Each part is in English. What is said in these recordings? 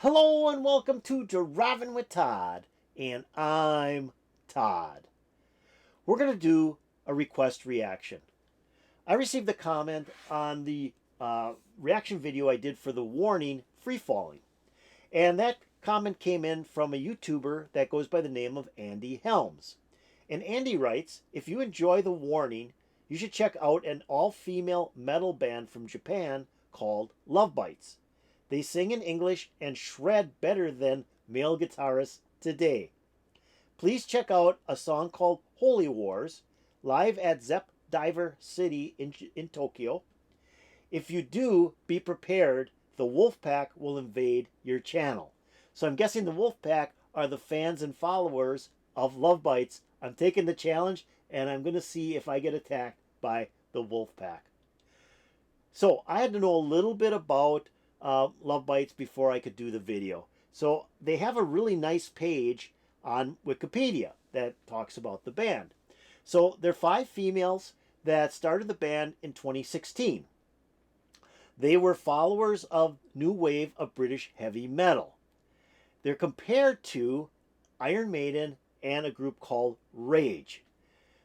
Hello and welcome to Driving with Todd, and I'm Todd. We're going to do a request reaction. I received a comment on the reaction video I did for the warning free falling, and that comment came in from a YouTuber that goes by the name of Andy Helms. And Andy writes, if you enjoy the warning, you should check out an all-female metal band from Japan called Lovebites. They sing in English and shred better than male guitarists today. Please check out a song called Holy Wars, live at Zepp DiverCity in Tokyo. If you do, be prepared, the Wolfpack will invade your channel. So I'm guessing the Wolfpack are the fans and followers of Lovebites. I'm taking the challenge, and I'm going to see if I get attacked by the Wolfpack. So I had to know a little bit about Lovebites before I could do the video. So they have a really nice page on Wikipedia that talks about the band. So they're 5 females that started the band in 2016. They were followers of new wave of British heavy metal. They're compared to Iron Maiden and a group called Rage.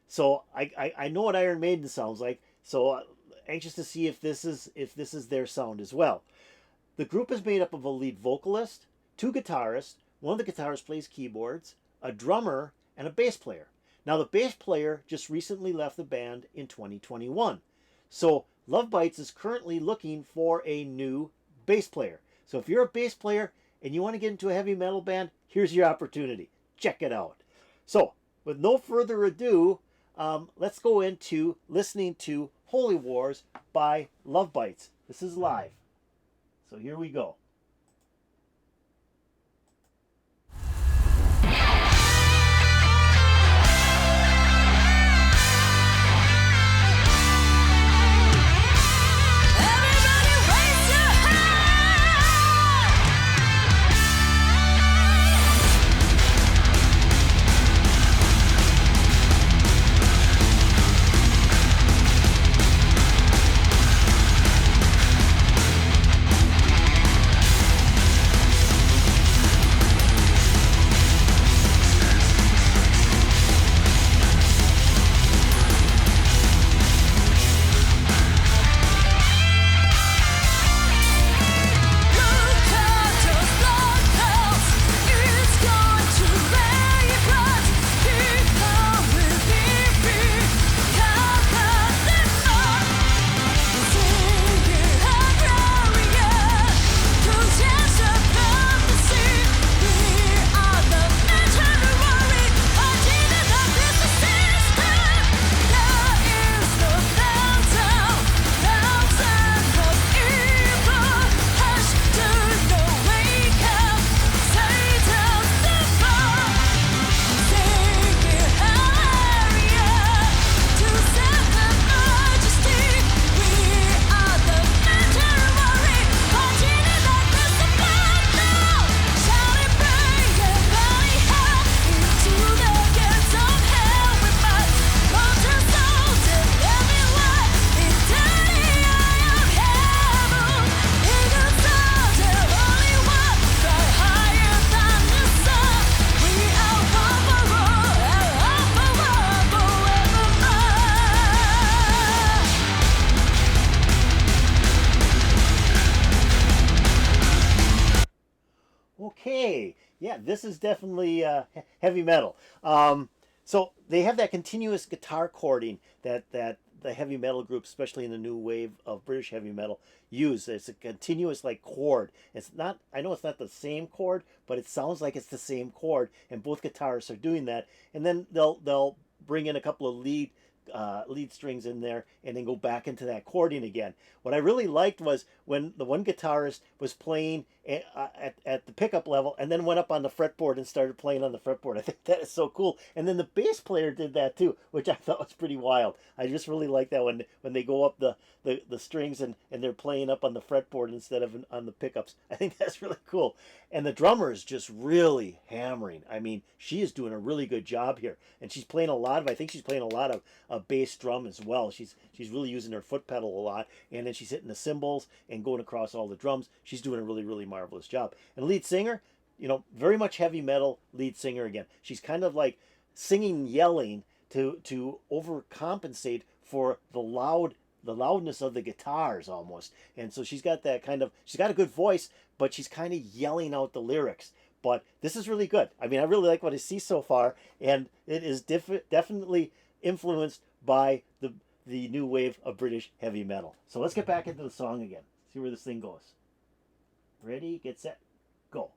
So I know what Iron Maiden sounds like, so anxious to see if this is their sound as well. The group is made up of a lead vocalist, 2 guitarists, one of the guitarists plays keyboards, a drummer, and a bass player. Now the bass player just recently left the band in 2021. So Lovebites is currently looking for a new bass player. So if you're a bass player and you want to get into a heavy metal band, here's your opportunity. Check it out. So with no further ado, let's go into listening to Holy Wars by Lovebites. This is live. So here we go. Okay, yeah, this is definitely heavy metal. So they have that continuous guitar chording that the heavy metal groups, especially in the new wave of British heavy metal, use. It's a continuous like chord. It's not. I know it's not the same chord, but it sounds like it's the same chord, and both guitarists are doing that. And then they'll bring in a couple of lead strings in there and then go back into that chording again. What I really liked was when the one guitarist was playing at the pickup level and then went up on the fretboard and started playing on the fretboard. I think that is so cool. And then the bass player did that too, which I thought was pretty wild. I just really like that when they go up the strings and they're playing up on the fretboard instead of on the pickups. I think that's really cool. And the drummer is just really hammering. I mean, she is doing a really good job here. And she's playing a lot of, I think she's playing a lot of a bass drum as well. She's really using her foot pedal a lot, and then she's hitting the cymbals and going across all the drums. She's doing a really marvelous job. And lead singer, very much heavy metal lead singer again. She's kind of like singing, yelling to overcompensate for the loudness of the guitars almost. And so she's got a good voice, but she's kind of yelling out the lyrics. But this is really good. I mean, I really like what I see so far, and it is definitely influenced by the new wave of British heavy metal. So let's get back into the song again. See where this thing goes. Ready, get set, go.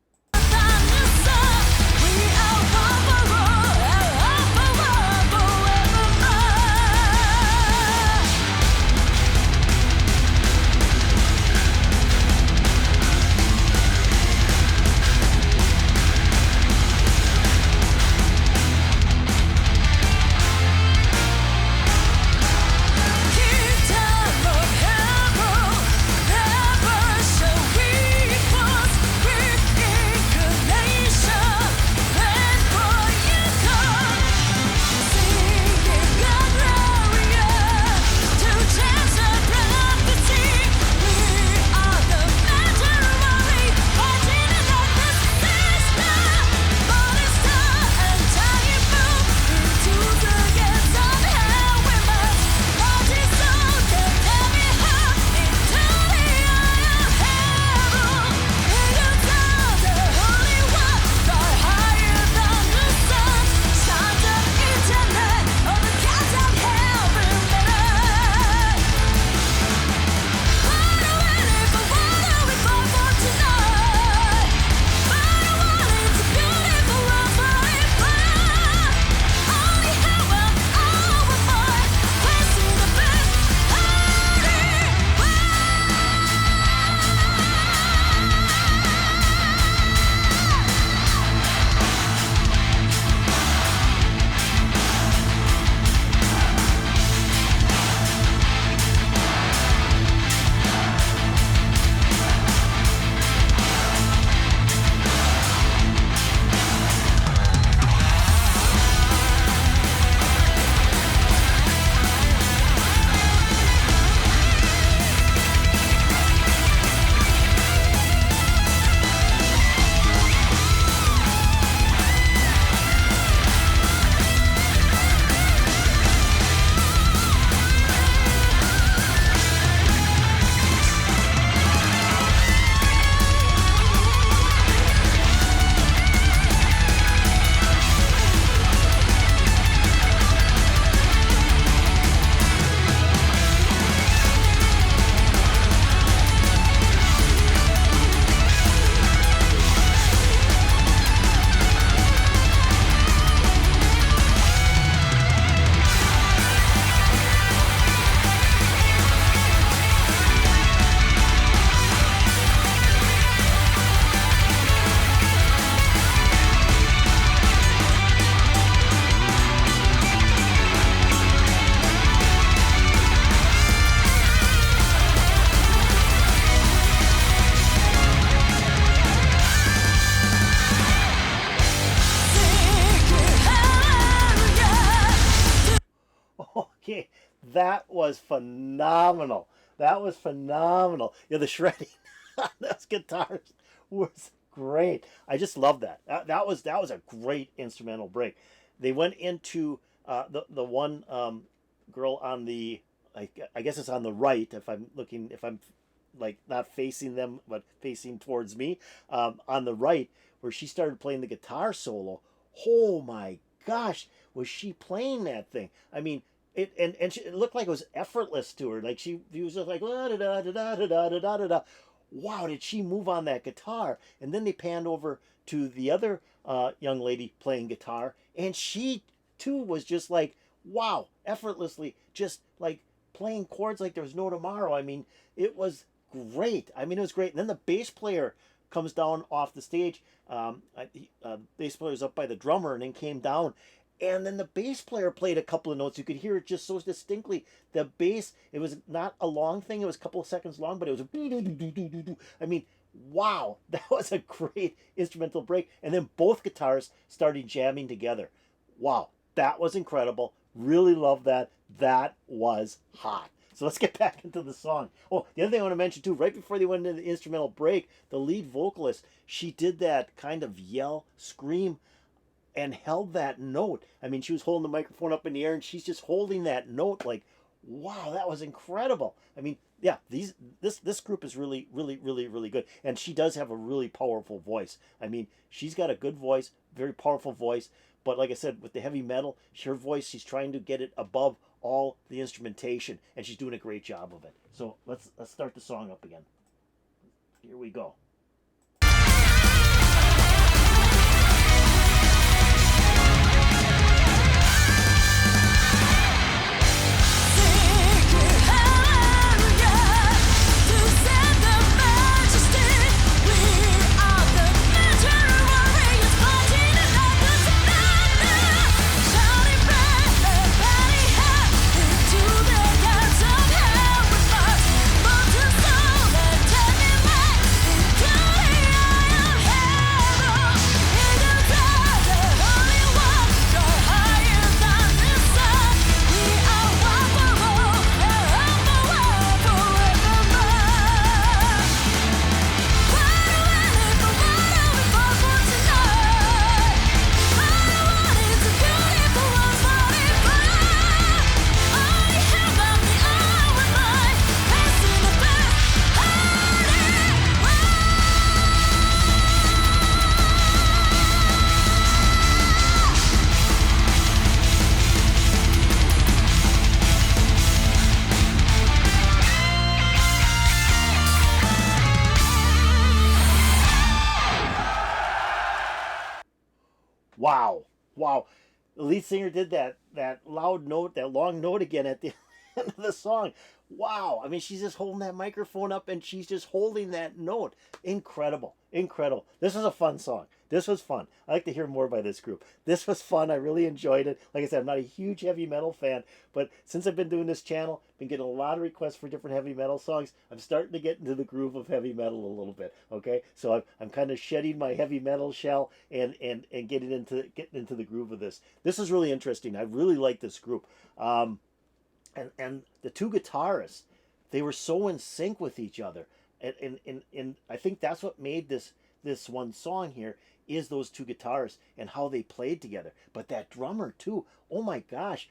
Okay, that was phenomenal. That was phenomenal. The shredding on those guitars was great. I just love that. That was a great instrumental break. They went into the one girl on the, I guess it's on the right if I'm like not facing them but facing towards me, on the right, where she started playing the guitar solo. Oh my gosh, was she playing that thing? I mean, it looked like it was effortless to her. Like she was just like da da da da da da da da da. Wow, did she move on that guitar? And then they panned over to the other young lady playing guitar, and she too was just like, wow, effortlessly, just like playing chords like there was no tomorrow. I mean, it was great. I mean, it was great. And then the bass player comes down off the stage. Bass player was up by the drummer and then came down. And then the bass player played a couple of notes. You could hear it just so distinctly. The bass, it was not a long thing. It was a couple of seconds long, but it was a... I mean, wow, that was a great instrumental break. And then both guitars started jamming together. Wow, that was incredible. Really love that. That was hot. So let's get back into the song. Oh, the other thing I want to mention too, right before they went into the instrumental break, the lead vocalist, she did that kind of yell, scream, and held that note. I mean, she was holding the microphone up in the air and she's just holding that note like, wow, that was incredible. I mean, yeah, this group is really, really, really, really good. And she does have a really powerful voice. I mean, she's got a good voice, very powerful voice. But like I said, with the heavy metal, her voice, she's trying to get it above all the instrumentation, and she's doing a great job of it. So let's start the song up again. Here we go. Wow, wow. The lead singer did that loud note, that long note again at the end of the song. Wow. I mean, she's just holding that microphone up and she's just holding that note. Incredible. Incredible. This was a fun song. This was fun. I like to hear more by this group. This was fun. I really enjoyed it. Like I said, I'm not a huge heavy metal fan, but since I've been doing this channel, I've been getting a lot of requests for different heavy metal songs. I'm starting to get into the groove of heavy metal a little bit. Okay, so I'm kind of shedding my heavy metal shell and getting into the groove of this. This is really interesting. I really like this group. And the two guitarists, they were so in sync with each other, and I think that's what made this one song here is those two guitarists and how they played together. But that drummer too, oh my gosh,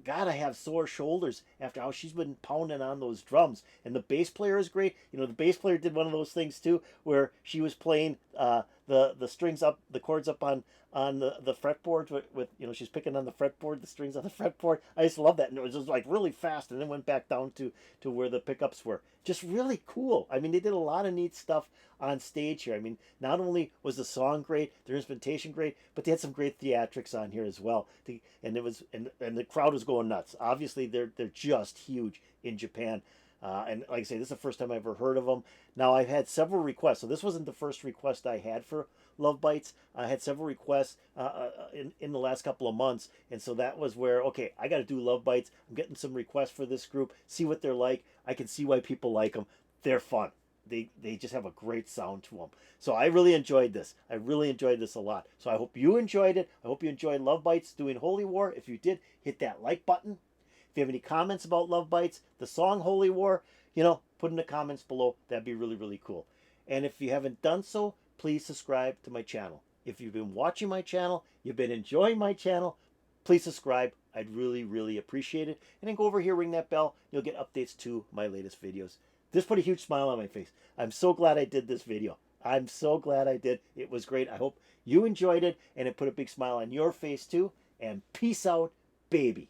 gotta have sore shoulders after how she's been pounding on those drums. And the bass player is great. You know, the bass player did one of those things too, where she was playing the strings up, the chords up on the fretboard with you know, she's picking on the fretboard, the strings on the fretboard. I just love that, and it was just like really fast, and then went back down to where the pickups were. Just really cool. I mean, they did a lot of neat stuff on stage here. I mean, not only was the song great, their instrumentation great, but they had some great theatrics on here as well. And it was and the crowd was going nuts. Obviously, they're just huge in Japan. And like I say, this is the first time I ever heard of them. Now, I've had several requests. So this wasn't the first request I had for Lovebites. I had several requests in the last couple of months. And so that was where, okay, I got to do Lovebites. I'm getting some requests for this group. See what they're like. I can see why people like them. They're fun. They just have a great sound to them. So I really enjoyed this. I really enjoyed this a lot. So I hope you enjoyed it. I hope you enjoyed Lovebites doing Holy War. If you did, hit that like button. If you have any comments about Lovebites, the song Holy War, you know, put in the comments below. That'd be really, really cool. And if you haven't done so, please subscribe to my channel. If you've been watching my channel, you've been enjoying my channel, please subscribe. I'd really, really appreciate it. And then go over here, ring that bell. You'll get updates to my latest videos. This put a huge smile on my face. I'm so glad I did this video. I'm so glad I did. It was great. I hope you enjoyed it, and it put a big smile on your face too. And peace out, baby.